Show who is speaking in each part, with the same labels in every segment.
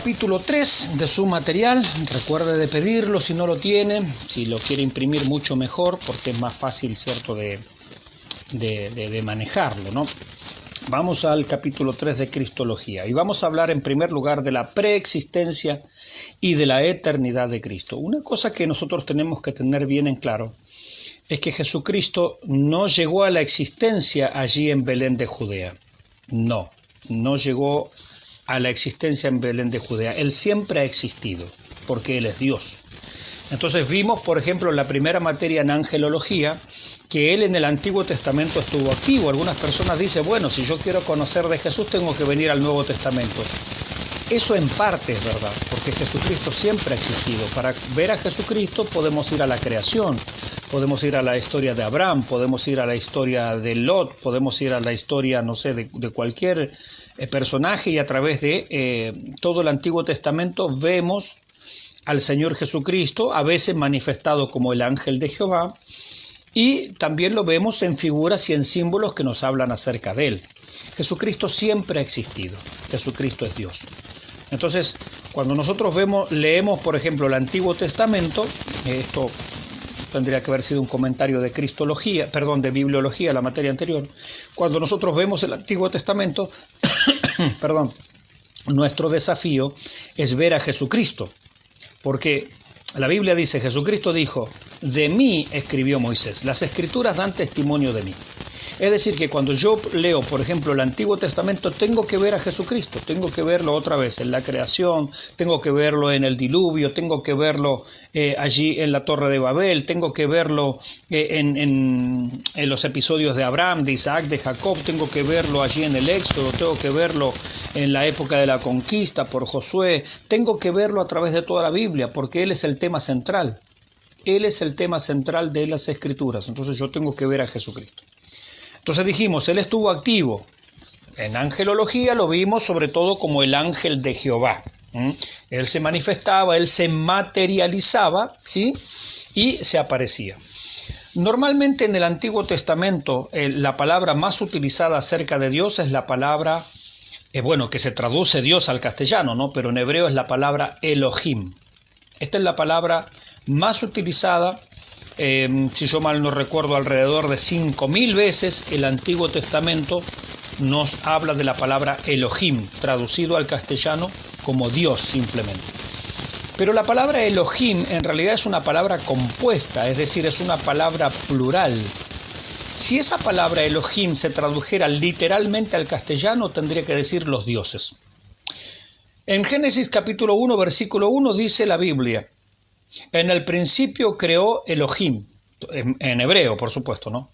Speaker 1: capítulo 3 de su material. Recuerde de pedirlo si no lo tiene, si lo quiere imprimir mucho mejor, porque es más fácil, ¿cierto?, de manejarlo, ¿no? Vamos al capítulo 3 de Cristología y vamos a hablar en primer lugar de la preexistencia y de la eternidad de Cristo. Una cosa que nosotros tenemos que tener bien en claro es que Jesucristo no llegó a la existencia allí en Belén de Judea. No llegó a la existencia en Belén de Judea. Él siempre ha existido, porque Él es Dios. Entonces vimos, por ejemplo, en la primera materia en angelología, que Él en el Antiguo Testamento estuvo activo. Algunas personas dicen, bueno, si yo quiero conocer de Jesús, tengo que venir al Nuevo Testamento. Eso en parte es verdad, porque Jesucristo siempre ha existido. Para ver a Jesucristo podemos ir a la creación, podemos ir a la historia de Abraham, podemos ir a la historia de Lot, podemos ir a la historia, no sé, de cualquier personaje, y a través de todo el Antiguo Testamento vemos al Señor Jesucristo, a veces manifestado como el ángel de Jehová, y también lo vemos en figuras y en símbolos que nos hablan acerca de Él. Jesucristo siempre ha existido, Jesucristo es Dios. Entonces, cuando nosotros leemos, por ejemplo, el Antiguo Testamento, esto tendría que haber sido un comentario de Cristología, perdón, de Bibliología, la materia anterior. Cuando nosotros vemos el Antiguo Testamento, perdón, nuestro desafío es ver a Jesucristo, porque la Biblia dice, Jesucristo dijo, de mí escribió Moisés, las Escrituras dan testimonio de mí. Es decir, que cuando yo leo, por ejemplo, el Antiguo Testamento, tengo que ver a Jesucristo, tengo que verlo otra vez en la creación, tengo que verlo en el diluvio, tengo que verlo allí en la Torre de Babel, tengo que verlo en los episodios de Abraham, de Isaac, de Jacob, tengo que verlo allí en el Éxodo, tengo que verlo en la época de la conquista por Josué, tengo que verlo a través de toda la Biblia, porque Él es el tema central. Él es el tema central de las Escrituras, entonces yo tengo que ver a Jesucristo. Entonces dijimos, Él estuvo activo. En angelología lo vimos sobre todo como el ángel de Jehová. Él se manifestaba, Él se materializaba, ¿sí?, y se aparecía. Normalmente en el Antiguo Testamento la palabra más utilizada acerca de Dios es la palabra, que se traduce Dios al castellano, ¿no?, pero en hebreo es la palabra Elohim. Esta es la palabra más utilizada. Si yo mal no recuerdo, alrededor de 5.000 veces el Antiguo Testamento nos habla de la palabra Elohim, traducido al castellano como Dios simplemente. Pero la palabra Elohim en realidad es una palabra compuesta, es decir, es una palabra plural. Si esa palabra Elohim se tradujera literalmente al castellano, tendría que decir los dioses. En Génesis capítulo 1, versículo 1 dice la Biblia, en el principio creó Elohim, en hebreo por supuesto, ¿no?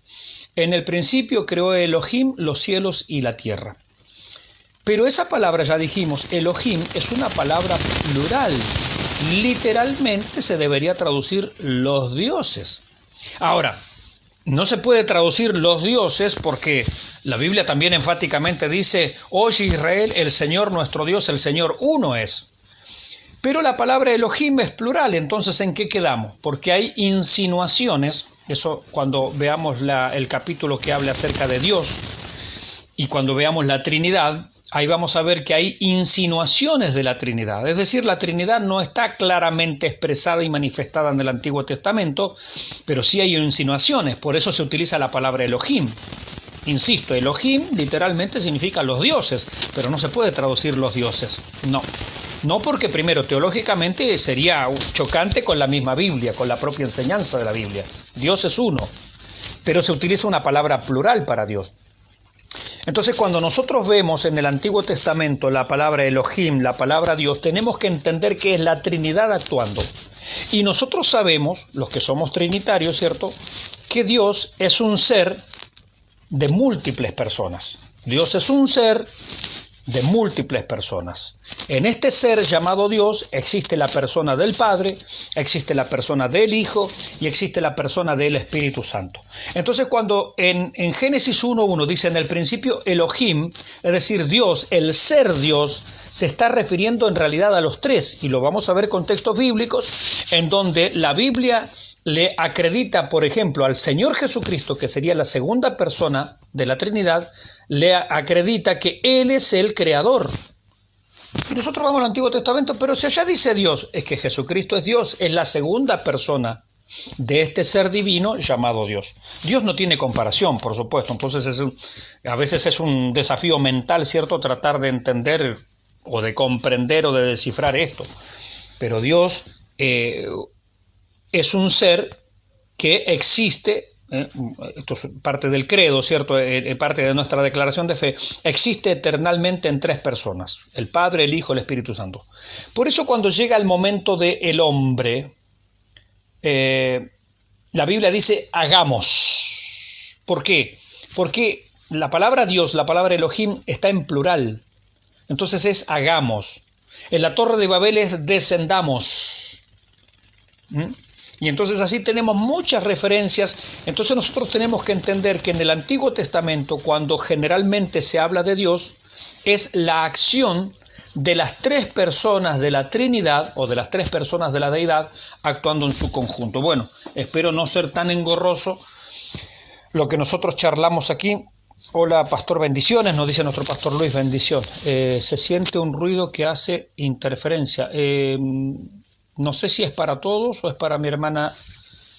Speaker 1: En el principio creó Elohim los cielos y la tierra. Pero esa palabra, ya dijimos, Elohim, es una palabra plural. Literalmente se debería traducir los dioses. Ahora, no se puede traducir los dioses porque la Biblia también enfáticamente dice, oye Israel, el Señor nuestro Dios, el Señor uno es. Pero la palabra Elohim es plural, entonces ¿en qué quedamos? Porque hay insinuaciones, eso cuando veamos el capítulo que habla acerca de Dios y cuando veamos la Trinidad, ahí vamos a ver que hay insinuaciones de la Trinidad. Es decir, la Trinidad no está claramente expresada y manifestada en el Antiguo Testamento, pero sí hay insinuaciones, por eso se utiliza la palabra Elohim. Insisto, Elohim literalmente significa los dioses, pero no se puede traducir los dioses, no porque primero teológicamente sería chocante con la misma Biblia, con la propia enseñanza de la Biblia. Dios es uno, pero se utiliza una palabra plural para Dios. Entonces cuando nosotros vemos en el Antiguo Testamento la palabra Elohim, la palabra Dios, tenemos que entender que es la Trinidad actuando. Y nosotros sabemos, los que somos trinitarios, ¿cierto?, que Dios es un ser de múltiples personas. Dios es un ser de múltiples personas. En este ser llamado Dios existe la persona del Padre, existe la persona del Hijo y existe la persona del Espíritu Santo. Entonces cuando en Génesis 1.1 dice en el principio Elohim, es decir, Dios, el ser Dios, se está refiriendo en realidad a los tres, y lo vamos a ver con textos bíblicos en donde la Biblia le acredita, por ejemplo, al Señor Jesucristo, que sería la segunda persona de la Trinidad, le acredita que Él es el creador. Y nosotros vamos al Antiguo Testamento, pero si allá dice Dios, es que Jesucristo es Dios, es la segunda persona de este ser divino llamado Dios. Dios no tiene comparación, por supuesto, entonces a veces es un desafío mental, ¿cierto?, tratar de entender o de comprender o de descifrar esto. Pero Dios es un ser que existe, esto es parte del credo, ¿cierto?, parte de nuestra declaración de fe, existe eternamente en tres personas, el Padre, el Hijo, el Espíritu Santo. Por eso cuando llega el momento del hombre, la Biblia dice hagamos. ¿Por qué? Porque la palabra Dios, la palabra Elohim, está en plural. Entonces es hagamos. En la Torre de Babel es descendamos. Y entonces así tenemos muchas referencias. Entonces nosotros tenemos que entender que en el Antiguo Testamento, cuando generalmente se habla de Dios, es la acción de las tres personas de la Trinidad o de las tres personas de la Deidad actuando en su conjunto. Bueno, espero no ser tan engorroso lo que nosotros charlamos aquí. Hola, pastor, bendiciones, nos dice nuestro pastor Luis, bendición. Se siente un ruido que hace interferencia. No sé si es para todos o es para mi hermana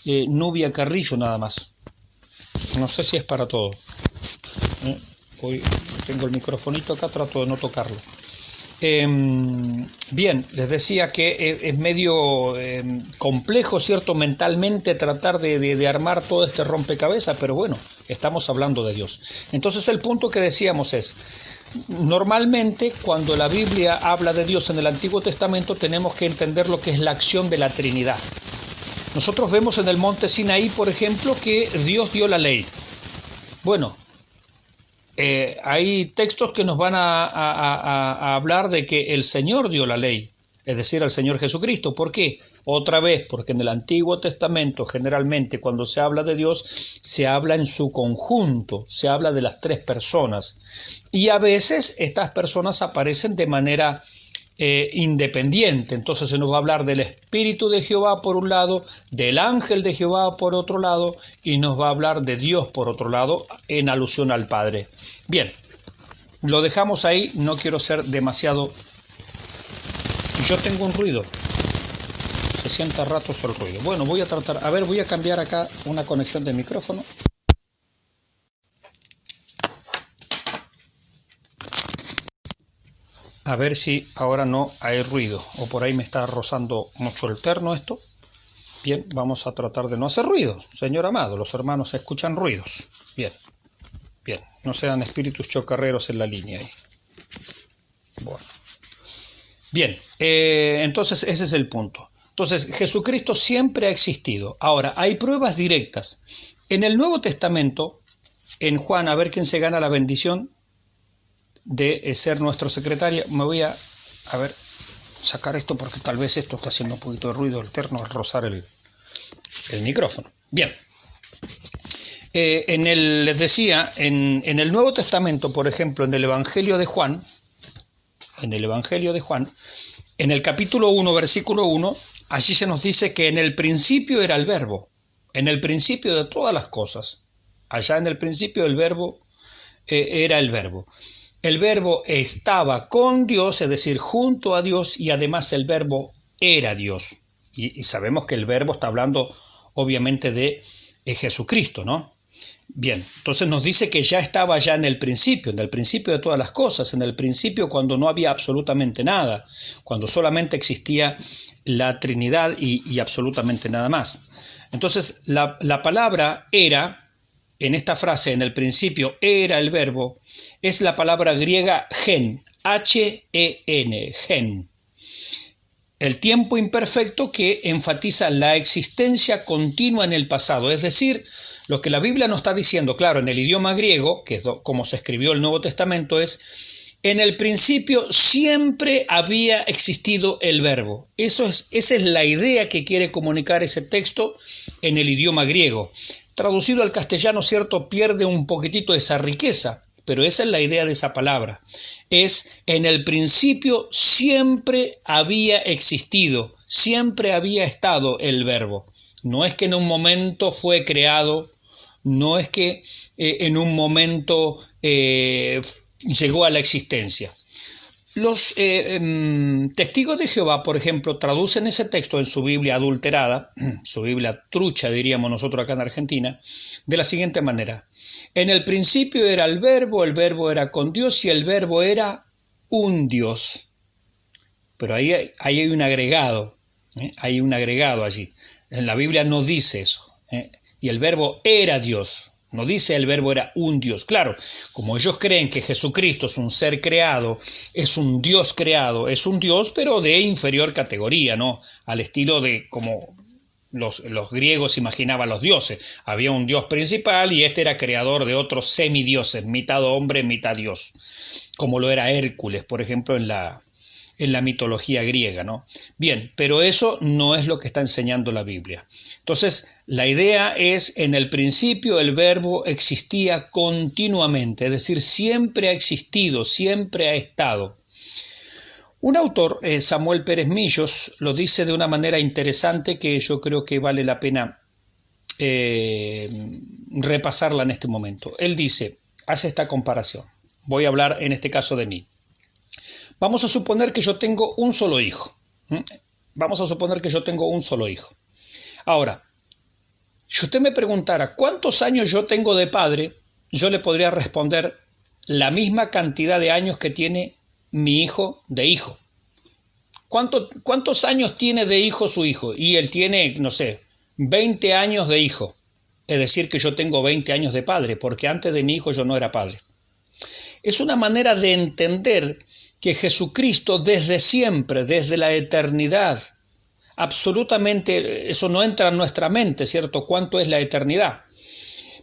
Speaker 1: Nubia Carrillo nada más. No sé si es para todos. Hoy tengo el microfonito acá, trato de no tocarlo. Bien, les decía que es medio complejo, ¿cierto?, mentalmente tratar de armar todo este rompecabezas, pero bueno, estamos hablando de Dios. Entonces el punto que decíamos es, normalmente cuando la Biblia habla de Dios en el Antiguo Testamento tenemos que entender lo que es la acción de la Trinidad. Nosotros vemos en el monte Sinaí, por ejemplo, que Dios dio la ley. Bueno, hay textos que nos van a hablar de que el Señor dio la ley, es decir, el Señor Jesucristo. ¿Por qué? Otra vez, porque en el Antiguo Testamento generalmente cuando se habla de Dios se habla en su conjunto, se habla de las tres personas. Y a veces estas personas aparecen de manera independiente. Entonces se nos va a hablar del Espíritu de Jehová por un lado, del ángel de Jehová por otro lado, y nos va a hablar de Dios por otro lado, en alusión al Padre. Bien, lo dejamos ahí, no quiero ser demasiado... Yo tengo un ruido, se siente a ratos el ruido. Bueno, voy a tratar, voy a cambiar acá una conexión de micrófono. A ver si ahora no hay ruido, o por ahí me está rozando mucho el terno esto. Bien, vamos a tratar de no hacer ruido. Señor amado, los hermanos escuchan ruidos. Bien, bien, no sean espíritus chocarreros en la línea ahí. Bueno. Bien, entonces ese es el punto. Entonces, Jesucristo siempre ha existido. Ahora, hay pruebas directas. En el Nuevo Testamento, en Juan, a ver quién se gana la bendición de ser nuestro secretario. Me voy a sacar esto porque tal vez esto está haciendo un poquito de ruido alterno al rozar el micrófono. Bien, les decía, en el Nuevo Testamento, por ejemplo, en el Evangelio de Juan, en el capítulo 1, versículo 1, allí se nos dice que en el principio era el verbo, en el principio de todas las cosas. Allá en el principio el verbo era el verbo. El verbo estaba con Dios, es decir, junto a Dios, y además el verbo era Dios. Y sabemos que el verbo está hablando obviamente de Jesucristo, ¿no? Bien, entonces nos dice que ya estaba ya en el principio de todas las cosas, en el principio cuando no había absolutamente nada, cuando solamente existía la Trinidad y absolutamente nada más. Entonces la palabra era, en esta frase, en el principio era el verbo, es la palabra griega gen, H-E-N, gen. El tiempo imperfecto que enfatiza la existencia continua en el pasado, es decir, lo que la Biblia nos está diciendo, claro, en el idioma griego, que es como se escribió el Nuevo Testamento, es en el principio siempre había existido el verbo. Esa es la idea que quiere comunicar ese texto en el idioma griego. Traducido al castellano, cierto, pierde un poquitito esa riqueza, pero esa es la idea de esa palabra. Es en el principio siempre había existido, siempre había estado el verbo. No es que en un momento fue creado, no es que en un momento llegó a la existencia. Los testigos de Jehová, por ejemplo, traducen ese texto en su Biblia adulterada, su Biblia trucha, diríamos nosotros acá en Argentina, de la siguiente manera. En el principio era el verbo era con Dios y el verbo era un Dios. Pero ahí hay un agregado, hay un agregado allí. En la Biblia no dice eso. Y el verbo era Dios. No dice el verbo era un Dios. Claro, como ellos creen que Jesucristo es un ser creado, es un Dios creado, es un Dios pero de inferior categoría, ¿no? Al estilo de como los griegos imaginaban los dioses. Había un Dios principal y este era creador de otros semidioses, mitad hombre, mitad Dios. Como lo era Hércules, por ejemplo, en la mitología griega, ¿no? Bien, pero eso no es lo que está enseñando la Biblia. Entonces, la idea es, en el principio el verbo existía continuamente, es decir, siempre ha existido, siempre ha estado. Un autor, Samuel Pérez Millos, lo dice de una manera interesante que yo creo que vale la pena repasarla en este momento. Él dice, hace esta comparación. Voy a hablar en este caso de mí. Vamos a suponer que yo tengo un solo hijo. Vamos a suponer que yo tengo un solo hijo. Ahora, si usted me preguntara cuántos años yo tengo de padre, yo le podría responder la misma cantidad de años que tiene mi hijo de hijo. ¿Cuántos años tiene de hijo su hijo? Y él tiene, no sé, 20 años de hijo. Es decir, que yo tengo 20 años de padre, porque antes de mi hijo yo no era padre. Es una manera de entender que Jesucristo desde siempre, desde la eternidad, absolutamente, eso no entra en nuestra mente, ¿cierto? ¿Cuánto es la eternidad?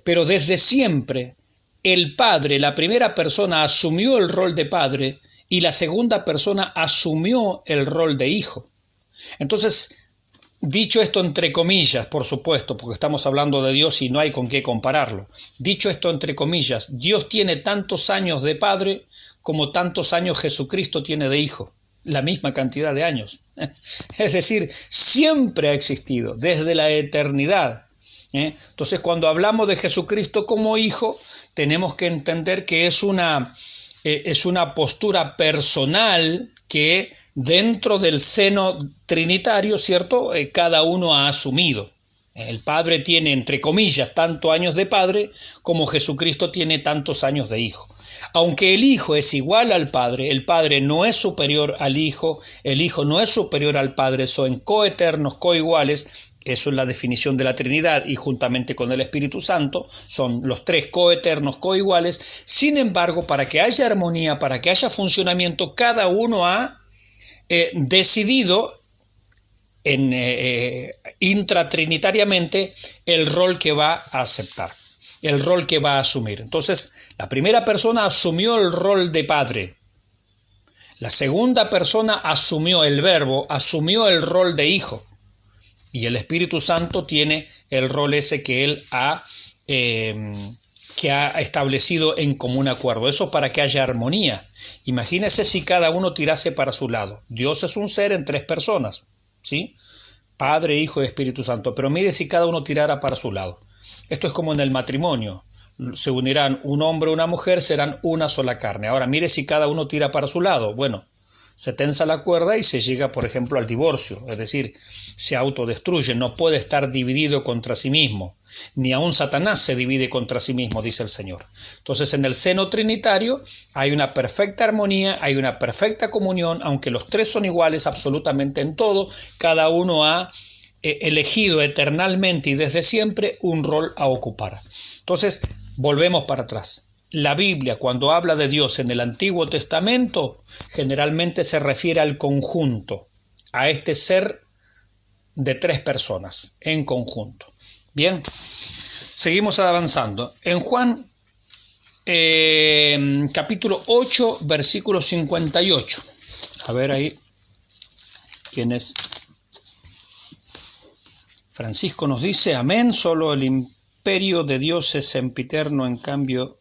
Speaker 1: Pero desde siempre, el Padre, la primera persona, asumió el rol de Padre y la segunda persona asumió el rol de Hijo. Entonces, dicho esto entre comillas, por supuesto, porque estamos hablando de Dios y no hay con qué compararlo. Dicho esto entre comillas, Dios tiene tantos años de Padre como tantos años Jesucristo tiene de Hijo, la misma cantidad de años. Es decir, siempre ha existido, desde la eternidad. Entonces, cuando hablamos de Jesucristo como Hijo, tenemos que entender que es una postura personal que dentro del seno trinitario, ¿cierto? Cada uno ha asumido. El Padre tiene, entre comillas, tantos años de Padre como Jesucristo tiene tantos años de Hijo. Aunque el Hijo es igual al Padre, el Padre no es superior al Hijo, el Hijo no es superior al Padre, son coeternos, coiguales. Eso es la definición de la Trinidad y juntamente con el Espíritu Santo son los tres coeternos, coiguales. Sin embargo, para que haya armonía, para que haya funcionamiento, cada uno ha decidido intratrinitariamente el rol que va a aceptar, el rol que va a asumir. Entonces, la primera persona asumió el rol de padre. La segunda persona asumió el verbo, asumió el rol de hijo. Y el Espíritu Santo tiene el rol ese que él que ha establecido en común acuerdo. Eso para que haya armonía. Imagínese si cada uno tirase para su lado. Dios es un ser en tres personas, ¿sí? Padre, Hijo y Espíritu Santo. Pero mire si cada uno tirara para su lado. Esto es como en el matrimonio. Se unirán un hombre y una mujer, serán una sola carne. Ahora mire si cada uno tira para su lado. Bueno, se tensa la cuerda y se llega, por ejemplo, al divorcio. Es decir, se autodestruye. No puede estar dividido contra sí mismo. Ni aun Satanás se divide contra sí mismo, dice el Señor. Entonces, en el seno trinitario hay una perfecta armonía, hay una perfecta comunión, aunque los tres son iguales absolutamente en todo, cada uno ha elegido eternalmente y desde siempre un rol a ocupar. Entonces, volvemos para atrás. La Biblia, cuando habla de Dios en el Antiguo Testamento, generalmente se refiere al conjunto, a este ser de tres personas en conjunto. Bien, seguimos avanzando. En Juan capítulo 8, versículo 58. A ver ahí, ¿quién es? Francisco nos dice, amén, solo el imperio de Dios es sempiterno, en cambio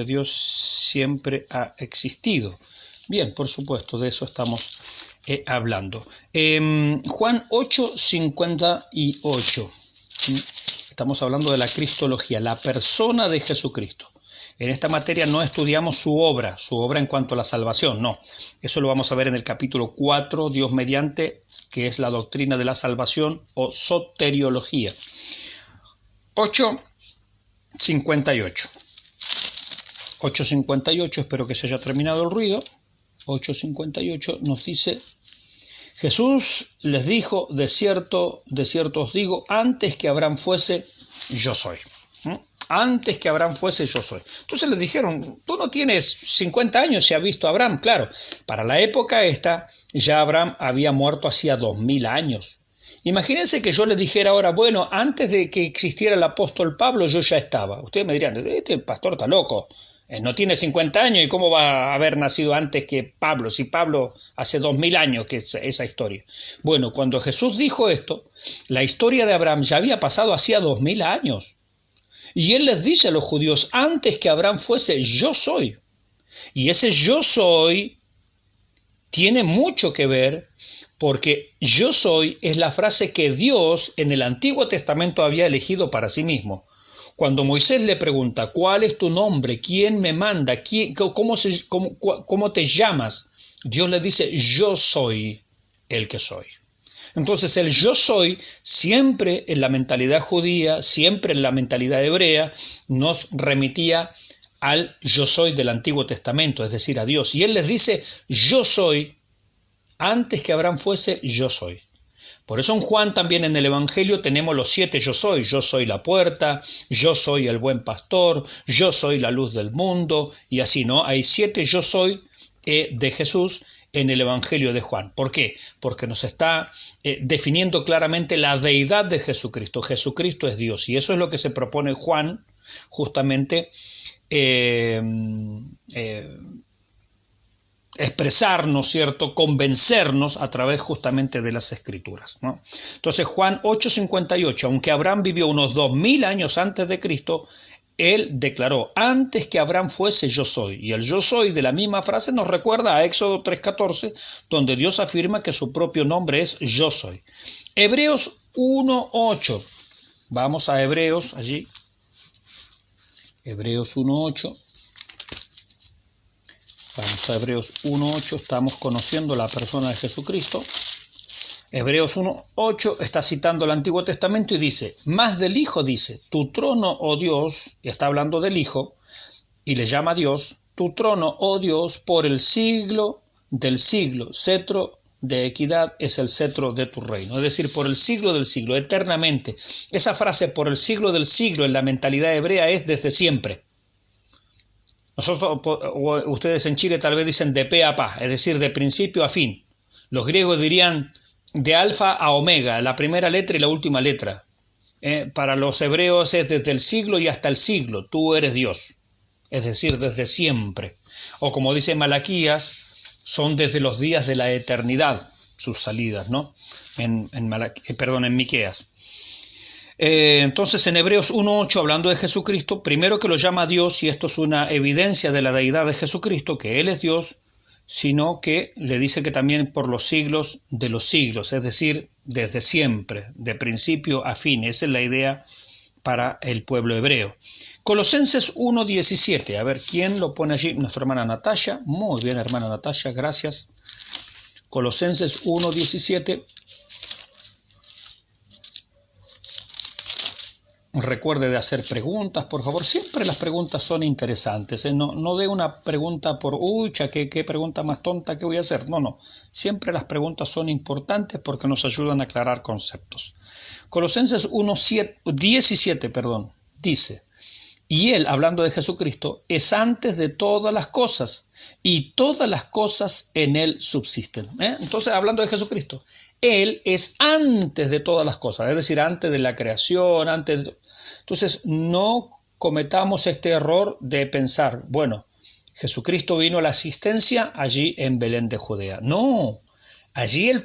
Speaker 1: Dios siempre ha existido. Bien, por supuesto, de eso estamos hablando. Juan 8, 58. Estamos hablando de la cristología, la persona de Jesucristo. En esta materia no estudiamos su obra en cuanto a la salvación, no. Eso lo vamos a ver en el capítulo 4, Dios mediante, que es la doctrina de la salvación o soteriología. 8:58. 8:58, espero que se haya terminado el ruido. 8:58 nos dice: Jesús les dijo, de cierto os digo, antes que Abraham fuese, yo soy. Antes que Abraham fuese, yo soy. Entonces les dijeron, tú no tienes 50 años, se ha visto a Abraham. Claro, para la época esta, ya Abraham había muerto hacía 2000 años. Imagínense que yo les dijera ahora, bueno, antes de que existiera el apóstol Pablo, yo ya estaba. Ustedes me dirían, este pastor está loco. No tiene 50 años y cómo va a haber nacido antes que Pablo, si Pablo hace 2000 años que es esa historia. Bueno, cuando Jesús dijo esto, la historia de Abraham ya había pasado hacía 2000 años. Y él les dice a los judíos, antes que Abraham fuese, yo soy. Y ese yo soy tiene mucho que ver porque yo soy es la frase que Dios en el Antiguo Testamento había elegido para sí mismo. Cuando Moisés le pregunta, ¿cuál es tu nombre? ¿Quién me manda? ¿Cómo te llamas? Dios le dice, yo soy el que soy. Entonces el yo soy, siempre en la mentalidad judía, siempre en la mentalidad hebrea, nos remitía al yo soy del Antiguo Testamento, es decir, a Dios. Y él les dice, yo soy, antes que Abraham fuese, yo soy. Por eso en Juan también en el Evangelio tenemos los 7 yo soy la puerta, yo soy el buen pastor, yo soy la luz del mundo, y así, ¿no? Hay 7 yo soy de Jesús en el Evangelio de Juan. ¿Por qué? Porque nos está definiendo claramente la deidad de Jesucristo. Jesucristo es Dios, y eso es lo que se propone Juan, justamente, expresarnos, ¿cierto?, convencernos a través justamente de las Escrituras, ¿no? Entonces Juan 8:58, aunque Abraham vivió unos 2000 años antes de Cristo, él declaró, antes que Abraham fuese yo soy. Y el yo soy de la misma frase nos recuerda a Éxodo 3:14, donde Dios afirma que su propio nombre es yo soy. Hebreos 1:8, vamos a Hebreos allí, Hebreos 1:8. Vamos a Hebreos 1:8, estamos conociendo la persona de Jesucristo. Hebreos 1:8 está citando el Antiguo Testamento y dice, más del Hijo dice, tu trono, oh Dios, y está hablando del Hijo, y le llama a Dios, tu trono, oh Dios, por el siglo del siglo, cetro de equidad es el cetro de tu reino. Es decir, por el siglo del siglo, eternamente. Esa frase, por el siglo del siglo, en la mentalidad hebrea es desde siempre. Nosotros, o ustedes en Chile tal vez dicen de pe a pa, es decir, de principio a fin. Los griegos dirían de alfa a omega, la primera letra y la última letra. Para los hebreos es desde el siglo y hasta el siglo, tú eres Dios, es decir, desde siempre. O como dice Malaquías, son desde los días de la eternidad sus salidas, ¿no? En Miqueas. Entonces en Hebreos 1:8, hablando de Jesucristo, primero que lo llama Dios, y esto es una evidencia de la deidad de Jesucristo, que Él es Dios, sino que le dice que también por los siglos de los siglos, es decir, desde siempre, de principio a fin. Esa es la idea para el pueblo hebreo. Colosenses 1:17, a ver, ¿quién lo pone allí? Nuestra hermana Natalia. Muy bien, hermana Natalia, gracias. Colosenses 1:17. Recuerde de hacer preguntas, por favor. Siempre las preguntas son interesantes, ¿eh? No dé una pregunta por, qué pregunta más tonta que voy a hacer. No. Siempre las preguntas son importantes porque nos ayudan a aclarar conceptos. Colosenses 1:17, dice, y Él, hablando de Jesucristo, es antes de todas las cosas, y todas las cosas en Él subsisten. Entonces, hablando de Jesucristo, Él es antes de todas las cosas, es decir, antes de la creación, Entonces, no cometamos este error de pensar, bueno, Jesucristo vino a la existencia allí en Belén de Judea. No, allí Él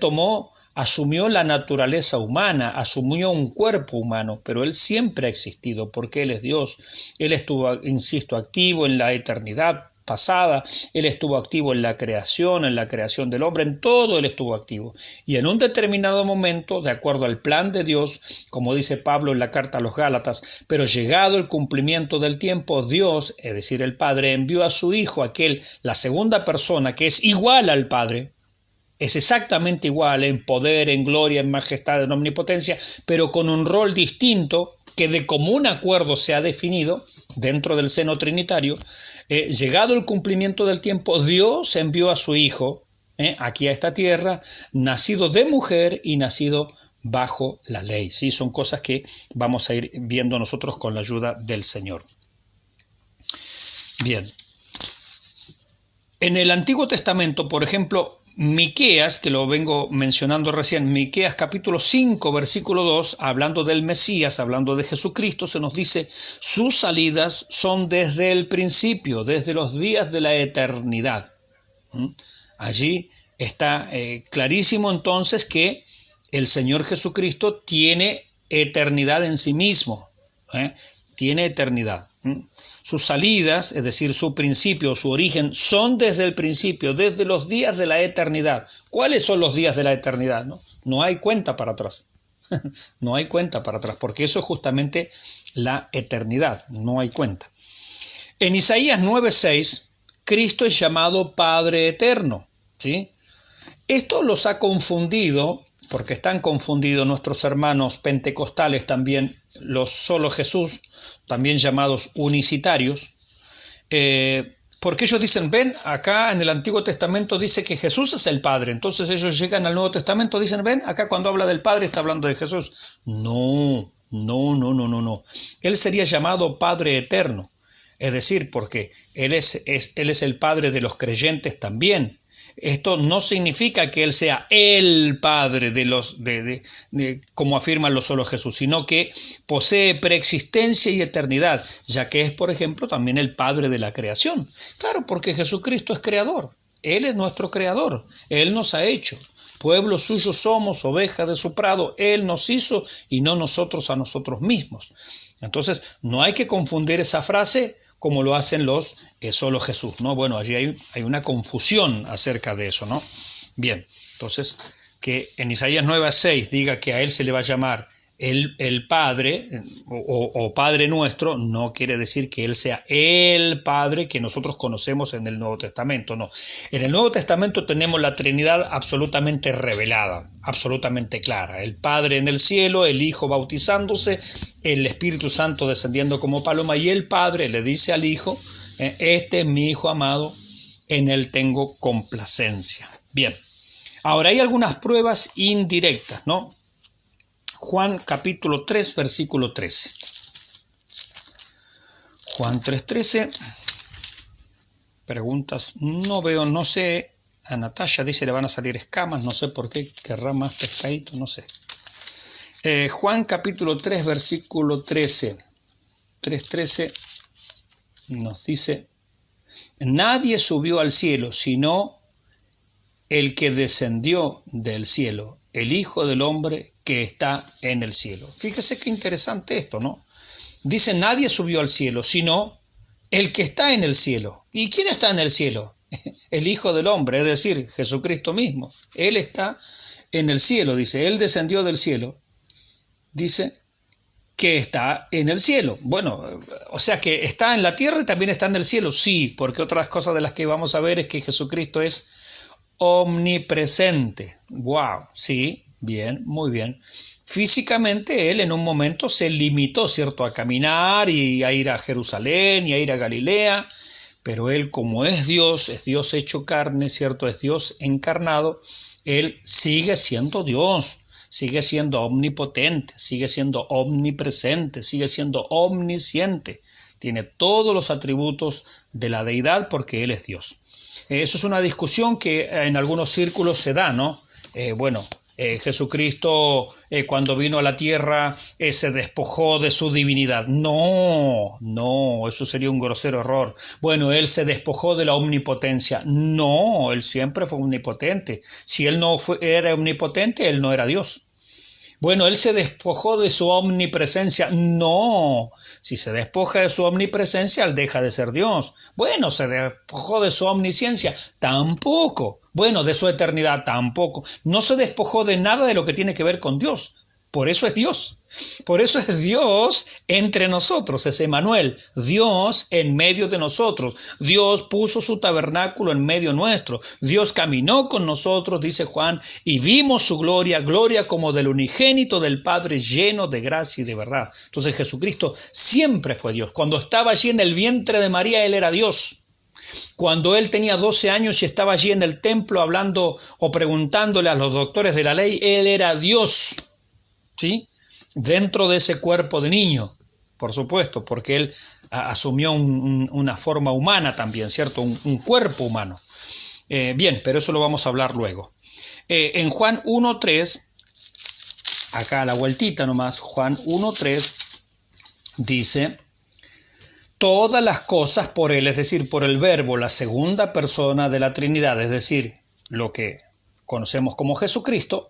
Speaker 1: asumió la naturaleza humana, asumió un cuerpo humano, pero Él siempre ha existido porque Él es Dios. Él estuvo, insisto, activo en la eternidad, pasada, Él estuvo activo en la creación del hombre, en todo Él estuvo activo. Y en un determinado momento, de acuerdo al plan de Dios, como dice Pablo en la carta a los Gálatas, pero llegado el cumplimiento del tiempo, Dios, es decir, el Padre, envió a su Hijo, la segunda persona, que es igual al Padre, es exactamente igual en poder, en gloria, en majestad, en omnipotencia, pero con un rol distinto que de común acuerdo se ha definido dentro del seno trinitario. Llegado el cumplimiento del tiempo, Dios envió a su Hijo aquí a esta tierra, nacido de mujer y nacido bajo la ley. ¿Sí? Son cosas que vamos a ir viendo nosotros con la ayuda del Señor. Bien. En el Antiguo Testamento, por ejemplo, Miqueas, que lo vengo mencionando recién, Miqueas capítulo 5, versículo 2, hablando del Mesías, hablando de Jesucristo, se nos dice, sus salidas son desde el principio, desde los días de la eternidad. Allí está clarísimo entonces que el Señor Jesucristo tiene eternidad en sí mismo, tiene eternidad. Sus salidas, es decir, su principio, su origen, son desde el principio, desde los días de la eternidad. ¿Cuáles son los días de la eternidad? No hay cuenta para atrás. No hay cuenta para atrás, porque eso es justamente la eternidad, no hay cuenta. En Isaías 9:6, Cristo es llamado Padre Eterno, ¿sí? Esto los ha confundido, porque están confundidos nuestros hermanos pentecostales también, los solo Jesús, también llamados unicitarios, porque ellos dicen, ven, acá en el Antiguo Testamento dice que Jesús es el Padre, entonces ellos llegan al Nuevo Testamento, dicen, ven, acá cuando habla del Padre está hablando de Jesús. No. Él sería llamado Padre Eterno, es decir, porque Él es el Padre de los creyentes también. Esto no significa que Él sea el Padre como afirman los solo Jesús, sino que posee preexistencia y eternidad, ya que es, por ejemplo, también el Padre de la creación. Claro, porque Jesucristo es creador, Él es nuestro creador, Él nos ha hecho. Pueblo suyo somos, ovejas de su prado, Él nos hizo y no nosotros a nosotros mismos. Entonces, no hay que confundir esa frase como lo hacen los solo Jesús, ¿no? Bueno, allí hay una confusión acerca de eso, ¿no? Bien, entonces, que en Isaías 9:6 diga que a Él se le va a llamar el Padre o Padre nuestro, no quiere decir que Él sea el Padre que nosotros conocemos en el Nuevo Testamento, no. En el Nuevo Testamento tenemos la Trinidad absolutamente revelada, absolutamente clara. El Padre en el cielo, el Hijo bautizándose, el Espíritu Santo descendiendo como paloma, y el Padre le dice al Hijo, este es mi Hijo amado, en Él tengo complacencia. Bien, ahora hay algunas pruebas indirectas, ¿no? Juan capítulo 3, versículo 13. Juan 3:13. Preguntas, no veo, no sé. A Natalia dice le van a salir escamas, no sé por qué, querrá más pescadito, no sé. Juan capítulo 3, versículo 13. 3:13 nos dice, nadie subió al cielo, sino el que descendió del cielo, el Hijo del Hombre que está en el cielo. Fíjese qué interesante esto, ¿no? Dice, nadie subió al cielo, sino el que está en el cielo. ¿Y quién está en el cielo? El Hijo del Hombre, es decir, Jesucristo mismo. Él está en el cielo, dice, Él descendió del cielo. Dice que está en el cielo. Bueno, o sea que está en la tierra y también está en el cielo. Sí, porque otras cosas de las que vamos a ver es que Jesucristo es omnipresente. Wow, sí, bien, muy bien. Físicamente él en un momento se limitó, ¿cierto?, a caminar y a ir a Jerusalén y a ir a Galilea, pero él como es Dios hecho carne, ¿cierto?, es Dios encarnado, él sigue siendo Dios, sigue siendo omnipotente, sigue siendo omnipresente, sigue siendo omnisciente, tiene todos los atributos de la deidad porque él es Dios. Eso es una discusión que en algunos círculos se da, ¿no? Jesucristo cuando vino a la tierra se despojó de su divinidad. No, eso sería un grosero error. Bueno, Él se despojó de la omnipotencia. No, Él siempre fue omnipotente. Si Él no era omnipotente, Él no era Dios. Bueno, él se despojó de su omnipresencia. No, si se despoja de su omnipresencia, él deja de ser Dios. Bueno, se despojó de su omnisciencia. Tampoco. Bueno, de su eternidad tampoco. No se despojó de nada de lo que tiene que ver con Dios. Por eso es Dios. Por eso es Dios entre nosotros, es Emmanuel, Dios en medio de nosotros. Dios puso su tabernáculo en medio nuestro. Dios caminó con nosotros, dice Juan, y vimos su gloria, gloria como del unigénito del Padre, lleno de gracia y de verdad. Entonces Jesucristo siempre fue Dios. Cuando estaba allí en el vientre de María, Él era Dios. Cuando él tenía 12 años y estaba allí en el templo hablando o preguntándole a los doctores de la ley, él era Dios. ¿Sí? Dentro de ese cuerpo de niño, por supuesto, porque él asumió una forma humana también, ¿cierto? Un cuerpo humano. Bien, pero eso lo vamos a hablar luego. En Juan 1.3, acá a la vueltita nomás, Juan 1.3 dice, todas las cosas por él, es decir, por el Verbo, la segunda persona de la Trinidad, es decir, lo que conocemos como Jesucristo,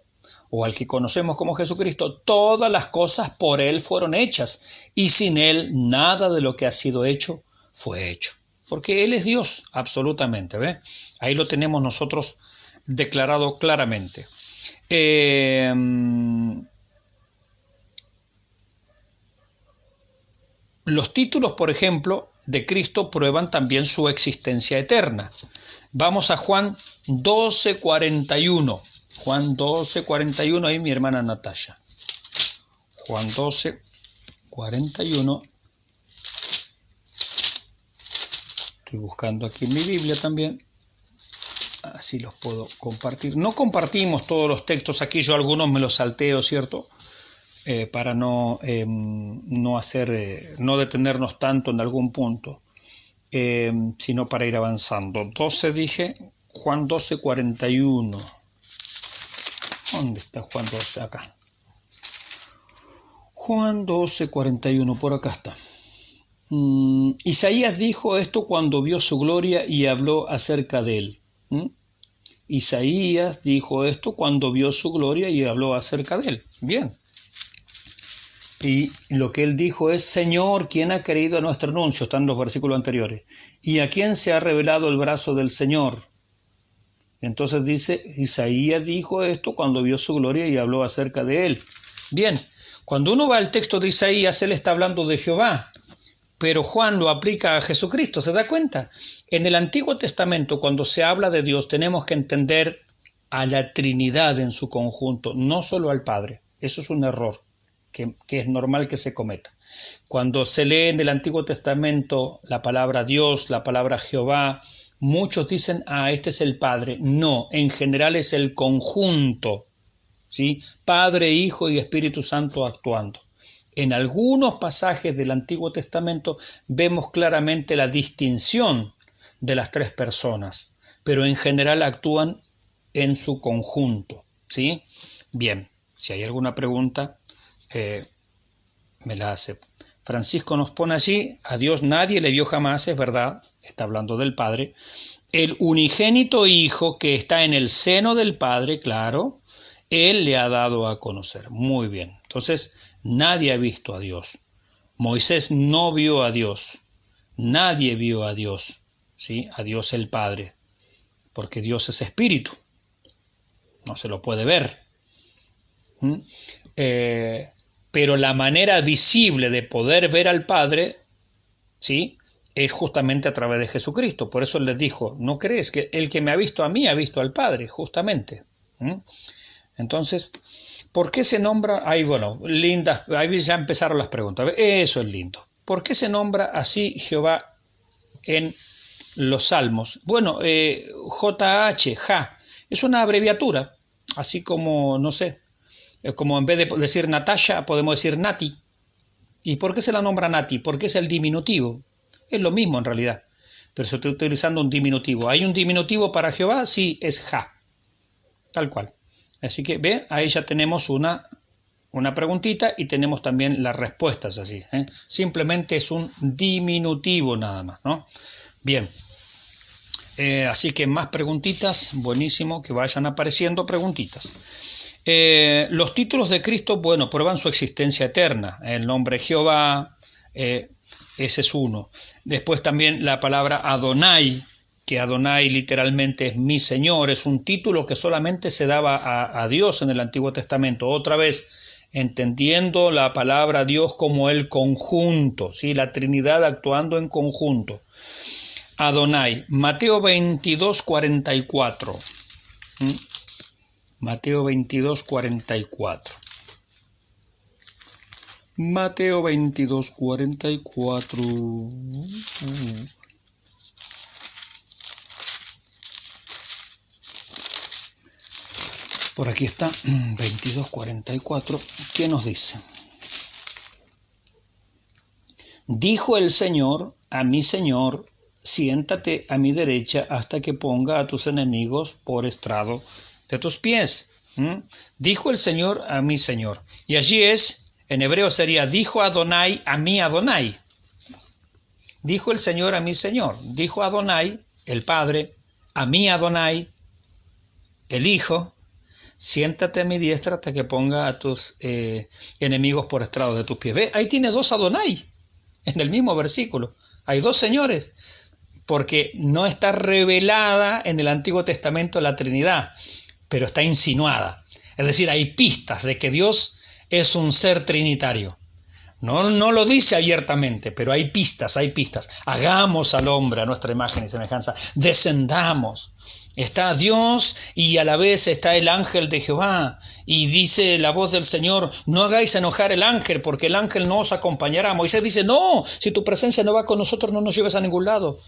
Speaker 1: o al que conocemos como Jesucristo, todas las cosas por Él fueron hechas, y sin Él nada de lo que ha sido hecho fue hecho. Porque Él es Dios, absolutamente, ¿ve? Ahí lo tenemos nosotros declarado claramente. Los títulos, por ejemplo, de Cristo prueban también su existencia eterna. Vamos a Juan 12:41. Juan 12:41, ahí mi hermana Natalia. Juan 12:41. Estoy buscando aquí en mi Biblia también. Así los puedo compartir. No compartimos todos los textos aquí, yo algunos me los salteo, ¿cierto? Para no detenernos tanto en algún punto, sino para ir avanzando. 12 dije, Juan 12:41. ¿Dónde está Juan 12? Acá. Juan 12:41, por acá está. Isaías dijo esto cuando vio su gloria y habló acerca de él. Isaías dijo esto cuando vio su gloria y habló acerca de él. Bien. Y lo que él dijo es, Señor, ¿quién ha creído a nuestro anuncio? Están los versículos anteriores. ¿Y a quién se ha revelado el brazo del Señor? Entonces dice, Isaías dijo esto cuando vio su gloria y habló acerca de él. Bien, cuando uno va al texto de Isaías, él está hablando de Jehová, pero Juan lo aplica a Jesucristo, ¿se da cuenta? En el Antiguo Testamento, cuando se habla de Dios, tenemos que entender a la Trinidad en su conjunto, no solo al Padre. Eso es un error que es normal que se cometa. Cuando se lee en el Antiguo Testamento la palabra Dios, la palabra Jehová, muchos dicen, este es el Padre. No, en general es el conjunto, ¿sí? Padre, Hijo y Espíritu Santo actuando. En algunos pasajes del Antiguo Testamento vemos claramente la distinción de las tres personas, pero en general actúan en su conjunto, ¿sí? Bien, si hay alguna pregunta, me la hace. Francisco nos pone allí, a Dios nadie le vio jamás, es verdad, está hablando del Padre, el unigénito Hijo que está en el seno del Padre, claro, Él le ha dado a conocer. Muy bien, entonces nadie ha visto a Dios. Moisés no vio a Dios, nadie vio a Dios, ¿sí? A Dios el Padre, porque Dios es espíritu, no se lo puede ver. Pero la manera visible de poder ver al Padre, ¿sí?, es justamente a través de Jesucristo. Por eso les dijo, ¿no crees que el que me ha visto a mí ha visto al Padre? Justamente. Entonces, ¿por qué se nombra? Ahí, bueno, lindas, ahí ya empezaron las preguntas. Eso es lindo. ¿Por qué se nombra así Jehová en los Salmos? Bueno, JH, Ja, es una abreviatura, así como, no sé, como en vez de decir Natasha, podemos decir Nati. ¿Y por qué se la nombra Nati? Porque es el diminutivo. Es lo mismo en realidad, pero se está utilizando un diminutivo. ¿Hay un diminutivo para Jehová? Sí, es Ja. Tal cual. Así que, ve, ahí ya tenemos una preguntita y tenemos también las respuestas así. Simplemente es un diminutivo nada más, ¿no? Bien. Así que más preguntitas, buenísimo, que vayan apareciendo preguntitas. Los títulos de Cristo, bueno, prueban su existencia eterna. El nombre Jehová, ese es uno. Después también la palabra Adonai, que Adonai literalmente es mi Señor, es un título que solamente se daba a Dios en el Antiguo Testamento. Otra vez, entendiendo la palabra Dios como el conjunto, ¿sí? La Trinidad actuando en conjunto. Adonai, Mateo 22, 44. Mateo 22, 44. Mateo 22, 44. Por aquí está, 22, 44. ¿Qué nos dice? Dijo el Señor a mi Señor, siéntate a mi derecha hasta que ponga a tus enemigos por estrado de tus pies. Dijo el Señor a mi Señor. Y allí es, en hebreo sería, dijo Adonai a mi Adonai. Dijo el Señor a mi Señor. Dijo Adonai, el Padre, a mi Adonai, el Hijo, siéntate a mi diestra hasta que ponga a tus enemigos por estrado de tus pies. ¿Ve? Ahí tiene dos Adonai en el mismo versículo. Hay dos señores, porque no está revelada en el Antiguo Testamento la Trinidad, pero está insinuada. Es decir, hay pistas de que Dios es un ser trinitario. No lo dice abiertamente, pero hay pistas, hay pistas. Hagamos al hombre a nuestra imagen y semejanza. Descendamos. Está Dios y a la vez está el ángel de Jehová. Y dice la voz del Señor, no hagáis enojar el ángel, porque el ángel no os acompañará. Moisés dice, no, si tu presencia no va con nosotros, no nos lleves a ningún lado.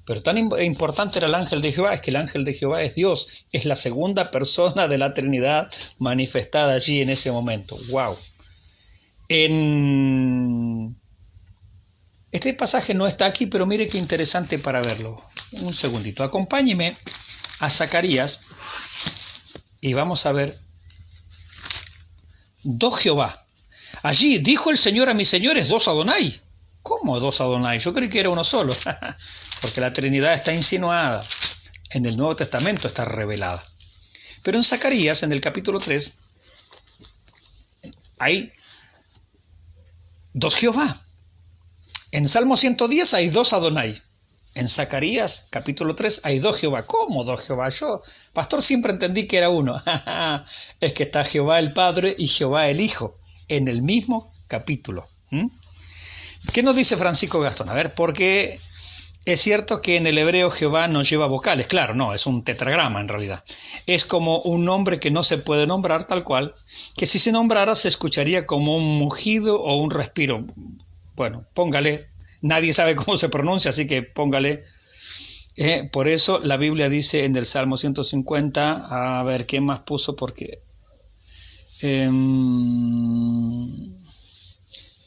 Speaker 1: Pero tan importante era el ángel de Jehová, es que el ángel de Jehová es Dios, es la segunda persona de la Trinidad manifestada allí en ese momento. ¡Wow! Este pasaje no está aquí, pero mire qué interesante para verlo. Un segundito, acompáñeme a Zacarías y vamos a ver dos Jehová. Allí dijo el Señor a mis señores, dos Adonai. ¿Cómo dos Adonai? Yo creí que era uno solo, porque la Trinidad está insinuada. En el Nuevo Testamento está revelada. Pero en Zacarías, en el capítulo 3, hay dos Jehová. En Salmo 110 hay dos Adonai. En Zacarías, capítulo 3, hay dos Jehová. ¿Cómo dos Jehová? Yo, pastor, siempre entendí que era uno. Es que está Jehová el Padre y Jehová el Hijo en el mismo capítulo. ¿Qué nos dice Francisco Gastón? A ver, porque es cierto que en el hebreo Jehová no lleva vocales. Claro, no, es un tetragrama en realidad. Es como un nombre que no se puede nombrar tal cual, que si se nombrara se escucharía como un mugido o un respiro. Bueno, póngale. Nadie sabe cómo se pronuncia, así que póngale. Por eso la Biblia dice en el Salmo 150, a ver, ¿qué más puso? Porque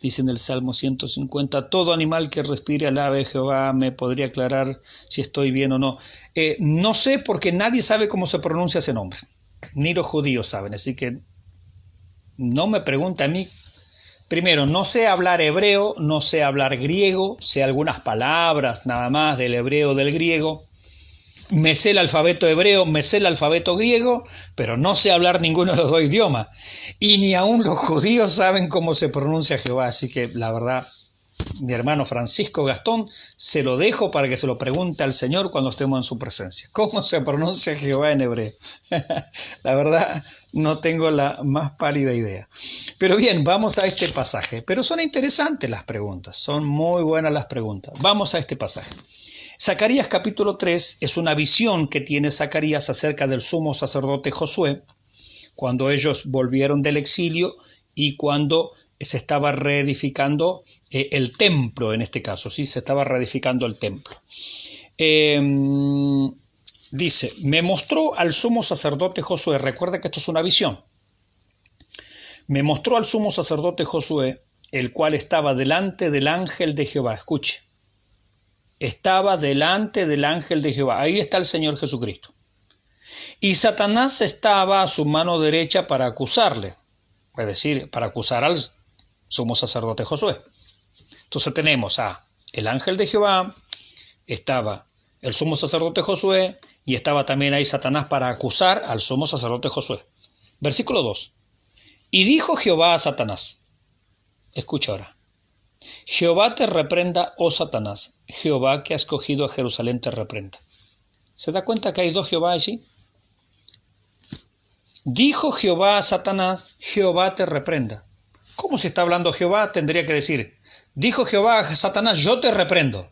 Speaker 1: dice en el Salmo 150, todo animal que respire alabe a Jehová. Me podría aclarar si estoy bien o no. No sé, porque nadie sabe cómo se pronuncia ese nombre. Ni los judíos saben, así que no me pregunte a mí. Primero, no sé hablar hebreo, no sé hablar griego, sé algunas palabras nada más del hebreo, del griego. Me sé el alfabeto hebreo, me sé el alfabeto griego, pero no sé hablar ninguno de los dos idiomas. Y ni aún los judíos saben cómo se pronuncia Jehová. Así que la verdad, mi hermano Francisco Gastón, se lo dejo para que se lo pregunte al Señor cuando estemos en su presencia. ¿Cómo se pronuncia Jehová en hebreo? La verdad, no tengo la más pálida idea. Pero bien, vamos a este pasaje. Pero son interesantes las preguntas, son muy buenas las preguntas. Vamos a este pasaje. Zacarías capítulo 3 es una visión que tiene Zacarías acerca del sumo sacerdote Josué, cuando ellos volvieron del exilio y cuando se estaba reedificando el templo, en este caso, ¿sí? Se estaba reedificando el templo. Dice, me mostró al sumo sacerdote Josué, recuerda que esto es una visión, me mostró al sumo sacerdote Josué, el cual estaba delante del ángel de Jehová. Escuche. Estaba delante del ángel de Jehová. Ahí está el Señor Jesucristo. Y Satanás estaba a su mano derecha para acusarle, es decir, para acusar al sumo sacerdote Josué. Entonces tenemos a el ángel de Jehová, estaba el sumo sacerdote Josué y estaba también ahí Satanás para acusar al sumo sacerdote Josué. Versículo 2. Y dijo Jehová a Satanás, escucha ahora, Jehová te reprenda, oh Satanás, Jehová que ha escogido a Jerusalén te reprenda. ¿Se da cuenta que hay dos Jehová allí? Dijo Jehová a Satanás, Jehová te reprenda. ¿Cómo se está hablando Jehová? Tendría que decir, dijo Jehová a Satanás, yo te reprendo.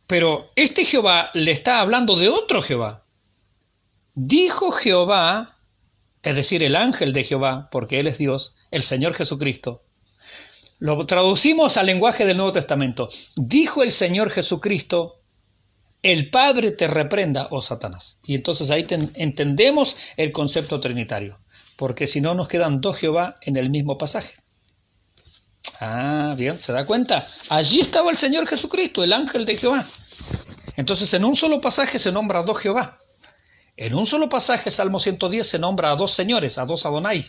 Speaker 1: Pero este Jehová le está hablando de otro Jehová. Dijo Jehová, es decir, el ángel de Jehová, porque Él es Dios, el Señor Jesucristo. Lo traducimos al lenguaje del Nuevo Testamento. Dijo el Señor Jesucristo, el Padre te reprenda, oh Satanás. Y entonces ahí entendemos el concepto trinitario, porque si no nos quedan dos Jehová en el mismo pasaje. Ah, bien, ¿se da cuenta? Allí estaba el Señor Jesucristo, el ángel de Jehová. Entonces en un solo pasaje se nombra a dos Jehová. En un solo pasaje, Salmo 110, se nombra a dos señores, a dos Adonai.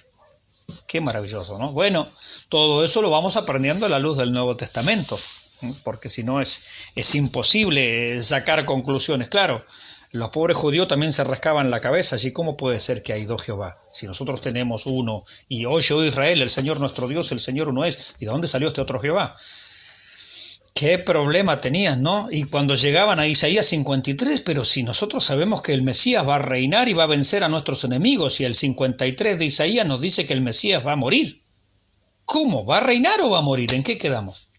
Speaker 1: Qué maravilloso, ¿no? Bueno, todo eso lo vamos aprendiendo a la luz del Nuevo Testamento, porque si no es imposible sacar conclusiones. Claro, los pobres judíos también se rascaban la cabeza, así cómo puede ser que hay dos Jehová, si nosotros tenemos uno, y oye, oh Israel, el Señor nuestro Dios, el Señor uno es, ¿y de dónde salió este otro Jehová? Qué problema tenían, ¿no? Y cuando llegaban a Isaías 53, pero si nosotros sabemos que el Mesías va a reinar y va a vencer a nuestros enemigos, y el 53 de Isaías nos dice que el Mesías va a morir. ¿Cómo? ¿Va a reinar o va a morir? ¿En qué quedamos?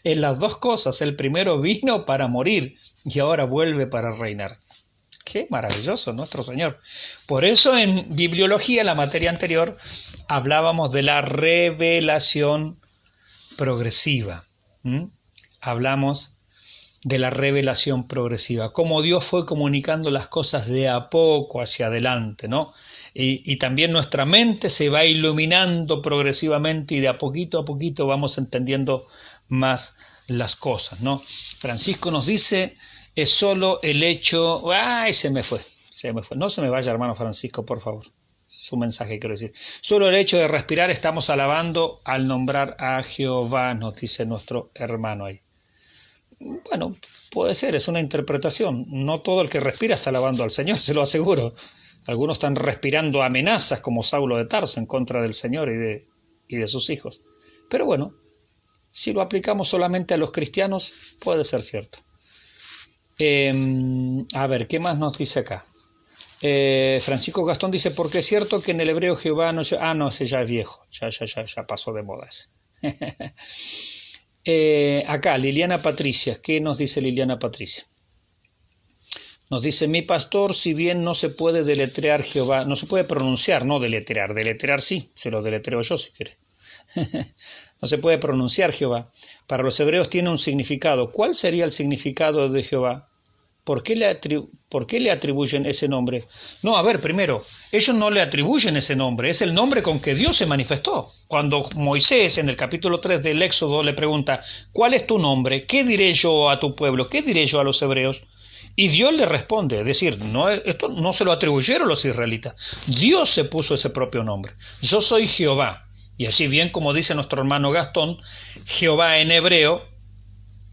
Speaker 1: En las dos cosas. El primero vino para morir y ahora vuelve para reinar. Qué maravilloso nuestro Señor. Por eso en bibliología, la materia anterior, hablábamos de la revelación progresiva. Hablamos de la revelación progresiva, cómo Dios fue comunicando las cosas de a poco hacia adelante, ¿no? Y también nuestra mente se va iluminando progresivamente y de a poquito vamos entendiendo más las cosas, ¿no? Francisco nos dice, es solo el hecho... ¡Ay, se me fue! No se me vaya, hermano Francisco, por favor. Su mensaje, quiero decir. Solo el hecho de respirar estamos alabando al nombrar a Jehová, nos dice nuestro hermano ahí. Bueno, puede ser, es una interpretación. No todo el que respira está alabando al Señor, se lo aseguro. Algunos están respirando amenazas como Saulo de Tarso en contra del Señor y de sus hijos. Pero bueno, si lo aplicamos solamente a los cristianos, puede ser cierto. A ver, ¿qué más nos dice acá? Francisco Gastón dice, porque es cierto que en el hebreo Jehová no... no, ese ya es viejo, ya pasó de moda ese. Acá, Liliana Patricia, ¿qué nos dice Liliana Patricia? Nos dice, mi pastor, si bien no se puede deletrear Jehová, no se puede pronunciar, no deletrear, deletrear sí, se lo deletreo yo si quiere. No se puede pronunciar Jehová. Para los hebreos tiene un significado. ¿Cuál sería el significado de Jehová? ¿Por qué le atribuyen ese nombre? No, a ver, primero, ellos no le atribuyen ese nombre, es el nombre con que Dios se manifestó. Cuando Moisés, en el capítulo 3 del Éxodo, le pregunta, ¿cuál es tu nombre? ¿Qué diré yo a tu pueblo? ¿Qué diré yo a los hebreos? Y Dios le responde, es decir, no, esto no se lo atribuyeron los israelitas. Dios se puso ese propio nombre. Yo soy Jehová. Y así bien como dice nuestro hermano Gastón, Jehová en hebreo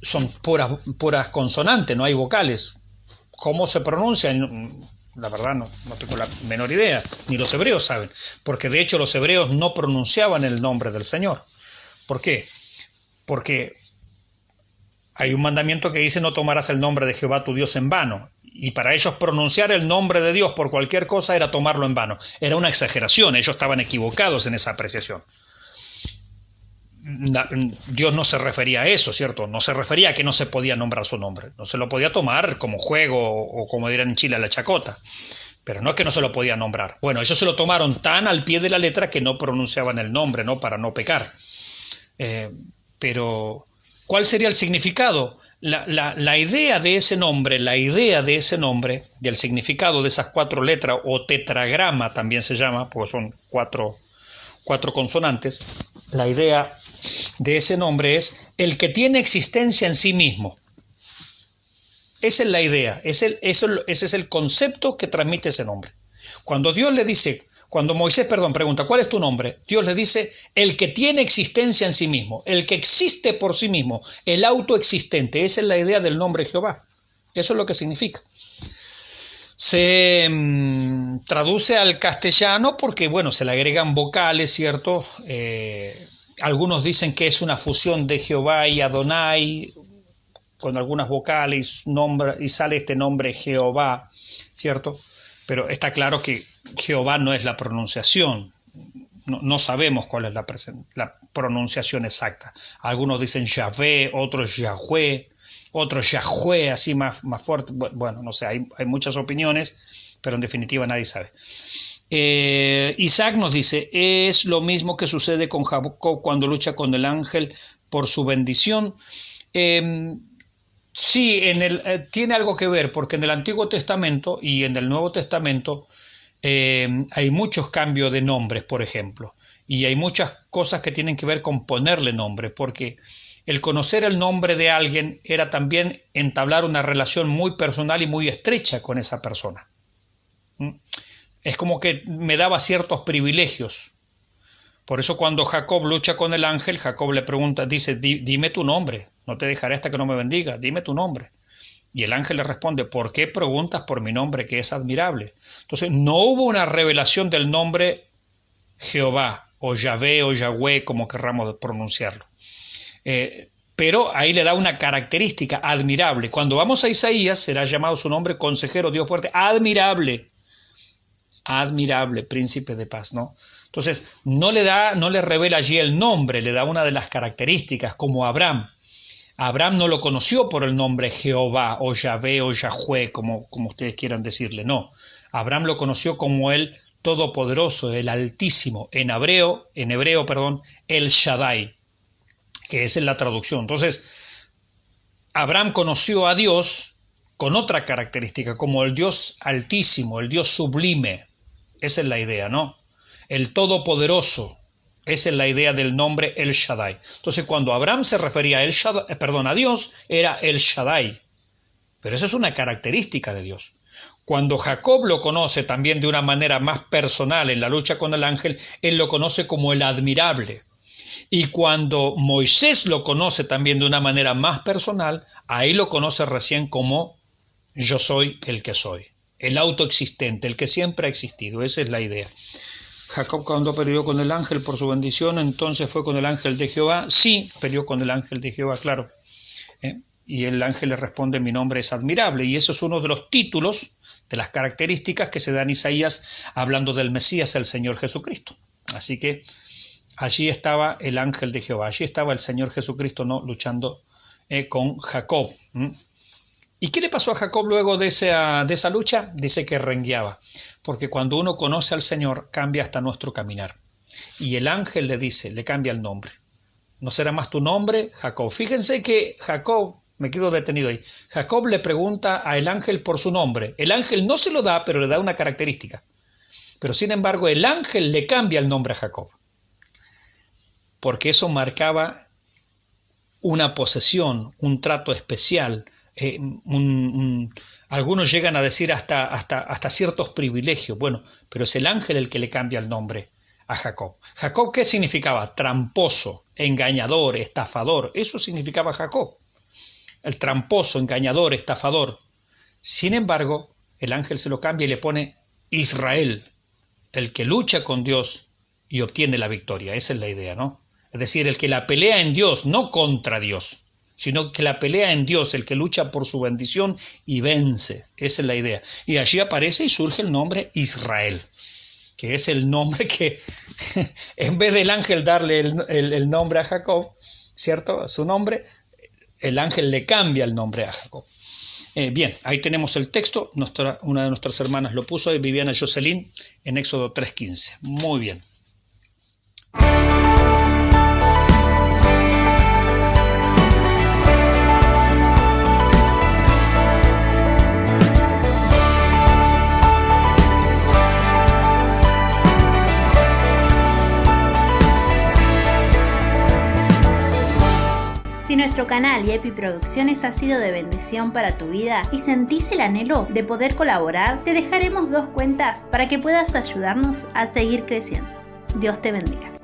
Speaker 1: son puras consonantes, no hay vocales. ¿Cómo se pronuncia? La verdad no tengo la menor idea, ni los hebreos saben, porque de hecho los hebreos no pronunciaban el nombre del Señor. ¿Por qué? Porque hay un mandamiento que dice no tomarás el nombre de Jehová tu Dios en vano, y para ellos pronunciar el nombre de Dios por cualquier cosa era tomarlo en vano. Era una exageración, ellos estaban equivocados en esa apreciación. Dios no se refería a eso, ¿cierto? No se refería a que no se podía nombrar su nombre. No se lo podía tomar como juego o como dirán en Chile a la chacota. Pero no es que no se lo podía nombrar. Bueno, ellos se lo tomaron tan al pie de la letra que no pronunciaban el nombre, ¿no? Para no pecar. Pero, ¿cuál sería el significado? La idea de ese nombre, y el significado de esas 4 letras, o tetragrama también se llama, porque son cuatro consonantes, la idea de ese nombre es el que tiene existencia en sí mismo. Esa es la idea, ese es el concepto que transmite ese nombre. Cuando Moisés pregunta, ¿cuál es tu nombre? Dios le dice, el que tiene existencia en sí mismo, el que existe por sí mismo, el autoexistente. Esa es la idea del nombre Jehová. Eso es lo que significa. Se traduce al castellano porque, bueno, se le agregan vocales, ¿cierto? Algunos dicen que es una fusión de Jehová y Adonai, con algunas vocales, y sale este nombre Jehová, ¿cierto? Pero está claro que Jehová no es la pronunciación. No sabemos cuál es la pronunciación exacta. Algunos dicen Yahvé, otros Yahweh, otros Yahweh, así más fuerte. Bueno, no sé, hay muchas opiniones, pero en definitiva nadie sabe. Isaac nos dice, es lo mismo que sucede con Jacob cuando lucha con el ángel por su bendición. Sí, tiene algo que ver, porque en el Antiguo Testamento y en el Nuevo Testamento hay muchos cambios de nombres, por ejemplo, y hay muchas cosas que tienen que ver con ponerle nombre, porque el conocer el nombre de alguien era también entablar una relación muy personal y muy estrecha con esa persona. Es como que me daba ciertos privilegios. Por eso cuando Jacob lucha con el ángel, Jacob le pregunta, dice, dime tu nombre, no te dejaré hasta que no me bendiga, dime tu nombre. Y el ángel le responde, ¿por qué preguntas por mi nombre que es admirable? Entonces no hubo una revelación del nombre Jehová o Yahvé o Yahweh, como querramos pronunciarlo. Pero ahí le da una característica admirable. Cuando vamos a Isaías será llamado su nombre consejero, Dios fuerte, admirable, príncipe de paz, ¿no? Entonces no le revela allí el nombre, le da una de las características, como Abraham. Abraham no lo conoció por el nombre Jehová o Yahvé o Yahweh, como ustedes quieran decirle, no. Abraham lo conoció como el Todopoderoso, el Altísimo, en hebreo, el Shaddai, que es en la traducción. Entonces, Abraham conoció a Dios con otra característica, como el Dios Altísimo, el Dios Sublime. Esa es la idea, ¿no? El Todopoderoso. Esa es la idea del nombre El Shaddai. Entonces, cuando Abraham se refería a Dios, era El Shaddai. Pero esa es una característica de Dios. Cuando Jacob lo conoce también de una manera más personal en la lucha con el ángel, él lo conoce como el admirable. Y cuando Moisés lo conoce también de una manera más personal, ahí lo conoce recién como yo soy el que soy. El autoexistente, el que siempre ha existido. Esa es la idea. Jacob cuando peleó con el ángel por su bendición, entonces fue con el ángel de Jehová. Sí, peleó con el ángel de Jehová, claro. Y el ángel le responde, mi nombre es admirable. Y eso es uno de los títulos, de las características que se dan Isaías hablando del Mesías, el Señor Jesucristo. Así que allí estaba el ángel de Jehová, allí estaba el Señor Jesucristo, ¿no?, luchando con Jacob. ¿Y qué le pasó a Jacob luego de esa lucha? Dice que rengueaba, porque cuando uno conoce al Señor cambia hasta nuestro caminar. Y el ángel le cambia el nombre. No será más tu nombre, Jacob. Fíjense que Jacob, me quedo detenido ahí, Jacob le pregunta al ángel por su nombre. El ángel no se lo da, pero le da una característica. Pero sin embargo el ángel le cambia el nombre a Jacob, porque eso marcaba una posesión, un trato especial. Algunos llegan a decir hasta ciertos privilegios. Bueno, pero es el ángel el que le cambia el nombre a Jacob. ¿Jacob qué significaba? Tramposo, engañador, estafador. Eso significaba Jacob. El tramposo, engañador, estafador. Sin embargo, el ángel se lo cambia y le pone Israel, el que lucha con Dios y obtiene la victoria. Esa es la idea, ¿no? Es decir, el que la pelea en Dios, no contra Dios, sino que la pelea en Dios, el que lucha por su bendición y vence. Esa es la idea. Y allí aparece y surge el nombre Israel, que es el nombre que, en vez del ángel darle el nombre a Jacob, ¿cierto?, su nombre, el ángel le cambia el nombre a Jacob. Bien, ahí tenemos el texto. Una de nuestras hermanas lo puso, Viviana Jocelyn, en Éxodo 3:15. Muy bien.
Speaker 2: Si nuestro canal Yepi Producciones ha sido de bendición para tu vida y sentís el anhelo de poder colaborar, te dejaremos 2 cuentas para que puedas ayudarnos a seguir creciendo. Dios te bendiga.